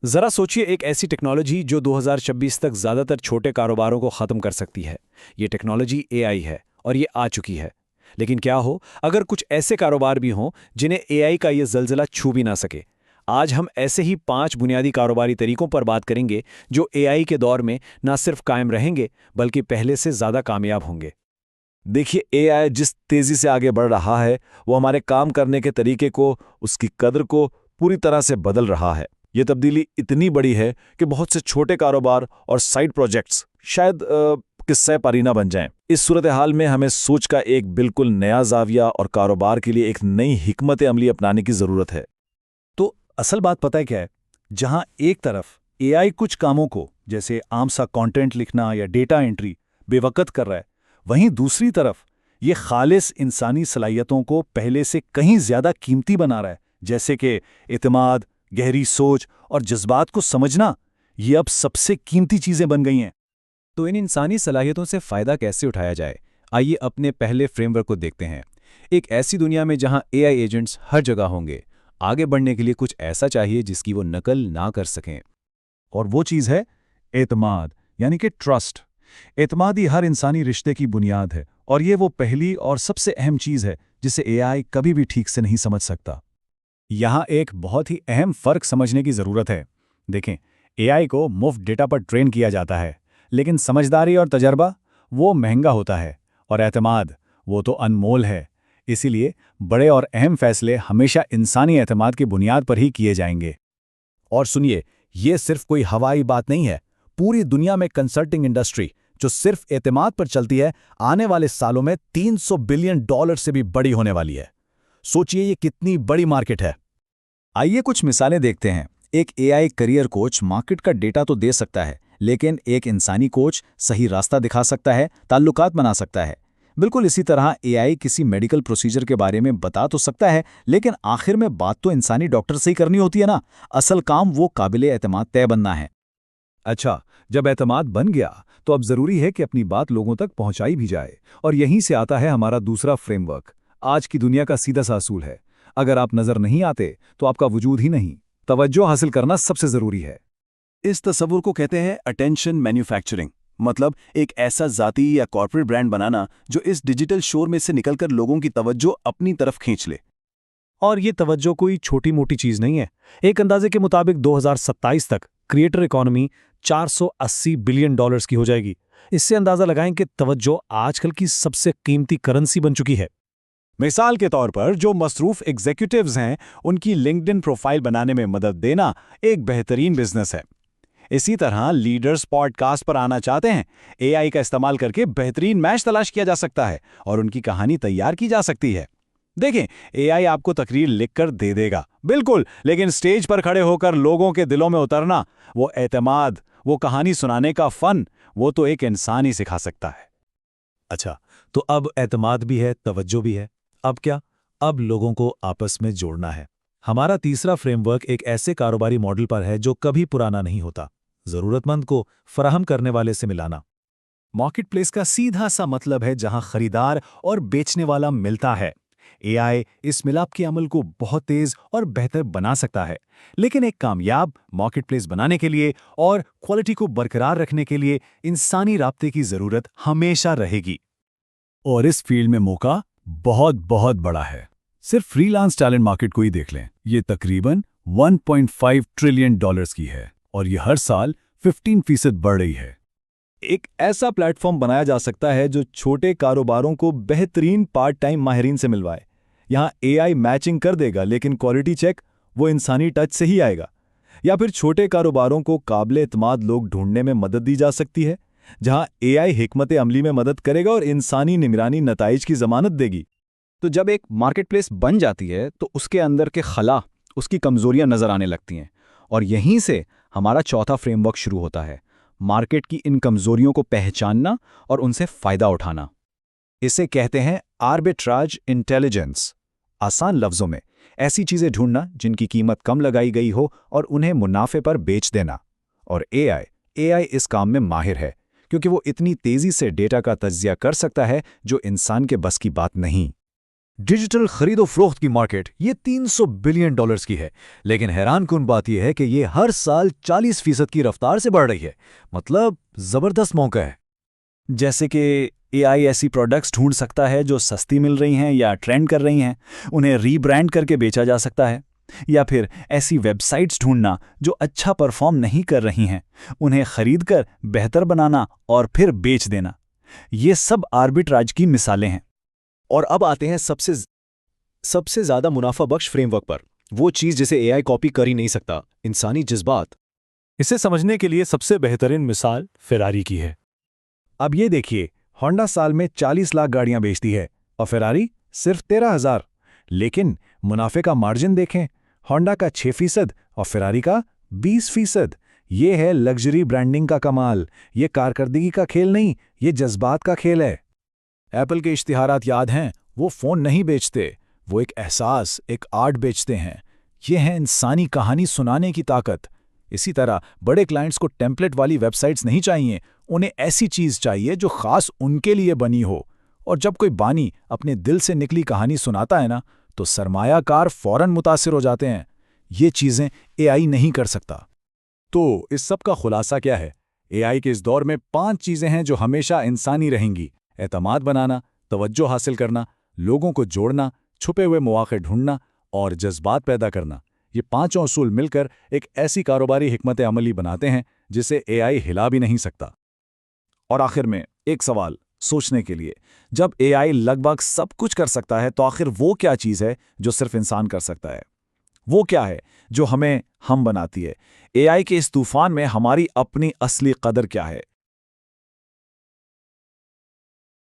जरा सोचिए, एक ऐसी टेक्नोलॉजी जो 2026 तक ज्यादातर छोटे कारोबारों को खत्म कर सकती है। ये टेक्नोलॉजी एआई है और ये आ चुकी है। लेकिन क्या हो अगर कुछ ऐसे कारोबार भी हों जिन्हें एआई का ये जलजला छू भी ना सके। आज हम ऐसे ही 5 बुनियादी कारोबारी तरीकों पर बात करेंगे जो एआई के दौर में ना सिर्फ कायम रहेंगे बल्कि पहले से ज्यादा कामयाब होंगे। देखिए, एआई जिस तेजी से आगे बढ़ रहा है वो हमारे काम करने के तरीके को, उसकी कद्र को पूरी तरह से बदल रहा है। ये तब्दीली इतनी बड़ी है कि बहुत से छोटे कारोबार और साइड प्रोजेक्ट्स शायद किस्से पारीना बन जाएं। इस सूरत हाल में हमें सोच का एक बिल्कुल नया जाविया और कारोबार के लिए एक नई हिकमत अमली अपनाने की जरूरत है। तो असल बात पता है क्या है? जहां एक तरफ एआई कुछ कामों को, जैसे आम सा कंटेंट लिखना या डेटा एंट्री, बेवकत कर रहा है, वहीं दूसरी तरफ ये खालिस इंसानी सलाहियतों को पहले से कहीं ज्यादा कीमती बना रहा है, जैसे कि इत्मीनान, गहरी सोच और जज्बात को समझना। ये अब सबसे कीमती चीजें बन गई हैं। तो इन इंसानी सलाहियतों से फ़ायदा कैसे उठाया जाए? आइए अपने पहले फ्रेमवर्क को देखते हैं। एक ऐसी दुनिया में जहां एआई एजेंट्स हर जगह होंगे, आगे बढ़ने के लिए कुछ ऐसा चाहिए जिसकी वो नकल ना कर सकें। और वो चीज है एतमाद, यानी कि ट्रस्ट। एतमाद ही हर इंसानी रिश्ते की बुनियाद है, और ये वो पहली और सबसे अहम चीज है जिसे एआई कभी भी ठीक से नहीं समझ सकता। यहाँ एक बहुत ही अहम फर्क समझने की जरूरत है। देखें, एआई को मुफ्त डेटा पर ट्रेन किया जाता है, लेकिन समझदारी और तजर्बा वो महंगा होता है, और एतमाद वो तो अनमोल है। इसीलिए बड़े और अहम फैसले हमेशा इंसानी एतमाद की बुनियाद पर ही किए जाएंगे। और सुनिए, ये सिर्फ कोई हवाई बात नहीं है। पूरी दुनिया में कंसल्टिंग इंडस्ट्री जो सिर्फ एतमाद पर चलती है, आने वाले सालों में $300 बिलियन से भी बड़ी होने वाली है। सोचिए ये कितनी बड़ी मार्केट है। आइए कुछ मिसालें देखते हैं। एक एआई करियर कोच मार्केट का डेटा तो दे सकता है, लेकिन एक इंसानी कोच सही रास्ता दिखा सकता है, ताल्लुकात बना सकता है। बिल्कुल इसी तरह एआई किसी मेडिकल प्रोसीजर के बारे में बता तो सकता है, लेकिन आखिर में बात तो इंसानी डॉक्टर से ही करनी होती है ना। असल काम वो काबिले एतमाद तय बनना है। अच्छा, जब एतमाद बन गया तो अब जरूरी है कि अपनी बात लोगों तक पहुंचाई भी जाए, और यहीं से आता है हमारा दूसरा फ्रेमवर्क। आज की दुनिया का सीधा सा असूल है, अगर आप नजर नहीं आते तो आपका वजूद ही नहीं। तवज्जो हासिल करना सबसे जरूरी है। इस तस्वुर को कहते हैं अटेंशन मैन्युफैक्चरिंग। मतलब एक ऐसा जाती या कॉर्पोरेट ब्रांड बनाना जो इस डिजिटल शोर में से निकलकर लोगों की तवज्जो अपनी तरफ खींच ले। और ये तवज्जो कोई छोटी मोटी चीज नहीं है। एक अंदाजे के मुताबिक 2027 तक क्रिएटर इकोनॉमी $480 बिलियन की हो जाएगी। इससे अंदाजा लगाएं कि तवज्जो आजकल की सबसे कीमती करेंसी बन चुकी है। मिसाल के तौर पर जो मसरूफ एग्जीक्यूटिव्स हैं, उनकी लिंक्डइन प्रोफाइल बनाने में मदद देना एक बेहतरीन बिजनेस है। इसी तरह लीडर्स पॉडकास्ट पर आना चाहते हैं, एआई का इस्तेमाल करके बेहतरीन मैच तलाश किया जा सकता है और उनकी कहानी तैयार की जा सकती है। देखें, एआई आपको तकरीर लिखकर दे देगा, बिल्कुल, लेकिन स्टेज पर खड़े होकर लोगों के दिलों में उतरना, वो एतमाद, वो कहानी सुनाने का फन, वो तो एक इंसान ही सिखा सकता है। अच्छा, तो अब एतमाद भी है, तवज्जो भी है। अब क्या? अब लोगों को आपस में जोड़ना है। हमारा तीसरा फ्रेमवर्क एक ऐसे कारोबारी मॉडल पर है जो कभी पुराना नहीं होता। जरूरतमंद को फराहम करने वाले से मिलाना। मार्केटप्लेस का सीधा सा मतलब है जहां खरीदार और बेचने वाला मिलता है। एआई इस मिलाप के अमल को बहुत तेज और बेहतर बना सकता है, लेकिन एक कामयाब मार्केटप्लेस बनाने के लिए और क्वालिटी को बरकरार रखने के लिए इंसानी राब्ते की जरूरत हमेशा रहेगी। और इस फील्ड में मौका बहुत बहुत बड़ा है। सिर्फ फ्रीलांस टैलेंट मार्केट को ही देख लें, ये तकरीबन $1.5 ट्रिलियन की है और ये हर साल 15% बढ़ रही है। एक ऐसा प्लेटफॉर्म बनाया जा सकता है जो छोटे कारोबारों को बेहतरीन पार्ट टाइम माहिरीन से मिलवाए। यहाँ एआई मैचिंग कर देगा, लेकिन क्वालिटी चेक वो इंसानी टच से ही आएगा। या फिर छोटे कारोबारों को काबिल एतमाद लोग ढूंढने में मदद दी जा सकती है, जहां एआई हिकमत अमली में मदद करेगा और इंसानी निगरानी नताइज की जमानत देगी। तो जब एक मार्केटप्लेस बन जाती है तो उसके अंदर के खला, उसकी कमजोरियां नजर आने लगती हैं, और यहीं से हमारा चौथा फ्रेमवर्क शुरू होता है, मार्केट की इन कमजोरियों को पहचानना और उनसे फायदा उठाना। इसे कहते हैं आर्बिट्राज इंटेलिजेंस। आसान लफ्जों में ऐसी चीजें ढूंढना जिनकी कीमत कम लगाई गई हो और उन्हें मुनाफे पर बेच देना। और एआई इस काम में माहिर है, क्योंकि वो इतनी तेजी से डेटा का तज्जिया कर सकता है जो इंसान के बस की बात नहीं। डिजिटल खरीदो फरोख्त की मार्केट ये $300 बिलियन की है, लेकिन हैरानकुन बात यह है कि ये हर साल 40% की रफ्तार से बढ़ रही है। मतलब जबरदस्त मौका है। जैसे कि एआई ऐसी प्रोडक्ट्स ढूंढ सकता है जो सस्ती मिल रही हैं या ट्रेंड कर रही हैं, उन्हें रीब्रांड करके बेचा जा सकता है। या फिर ऐसी वेबसाइट्स ढूंढना जो अच्छा परफॉर्म नहीं कर रही हैं, उन्हें खरीदकर बेहतर बनाना और फिर बेच देना। ये सब आर्बिट्राज की मिसालें हैं। और अब आते हैं सबसे ज्यादा मुनाफा बख्श फ्रेमवर्क पर, वो चीज जिसे एआई कॉपी कर ही नहीं सकता, इंसानी जज्बात। इसे समझने के लिए सबसे बेहतरीन मिसाल फेरारी की है। अब ये देखिए, होंडा साल में 40 लाख गाड़ियां बेचती है और फेरारी सिर्फ 13,000। लेकिन मुनाफे का मार्जिन देखें, होंडा का 6% और फेरारी का 20%। ये है लग्जरी ब्रांडिंग का कमाल। ये कारकर्दगी का खेल नहीं, ये जज्बात का खेल है। एप्पल के इश्तिहारात याद हैं? वो फ़ोन नहीं बेचते, वो एक एहसास, एक आर्ट बेचते हैं। ये है इंसानी कहानी सुनाने की ताकत। इसी तरह बड़े क्लाइंट्स को टेम्पलेट वाली वेबसाइट्स नहीं चाहिए, उन्हें ऐसी चीज़ चाहिए जो ख़ास उनके लिए बनी हो। और जब कोई बानी अपने दिल से निकली कहानी सुनाता है ना, तो सरमायाकार फ़ौरन मुतासिर हो जाते हैं। ये चीज़ें एआई नहीं कर सकता। तो इस सब का खुलासा क्या है? एआई के इस दौर में 5 चीज़ें हैं जो हमेशा इंसानी रहेंगी: एतमाद बनाना, तवज्जो हासिल करना, लोगों को जोड़ना, छुपे हुए मौके ढूंढना और जज्बात पैदा करना। ये पांचों असूल मिलकर एक ऐसी कारोबारी हिकमत अमली बनाते हैं जिसे एआई हिला भी नहीं सकता। और आखिर में एक सवाल सोचने के लिए, जब एआई लगभग सब कुछ कर सकता है, तो आखिर वो क्या चीज़ है जो सिर्फ इंसान कर सकता है? वो क्या है जो हमें हम बनाती है? एआई के इस तूफान में हमारी अपनी असली कदर क्या है?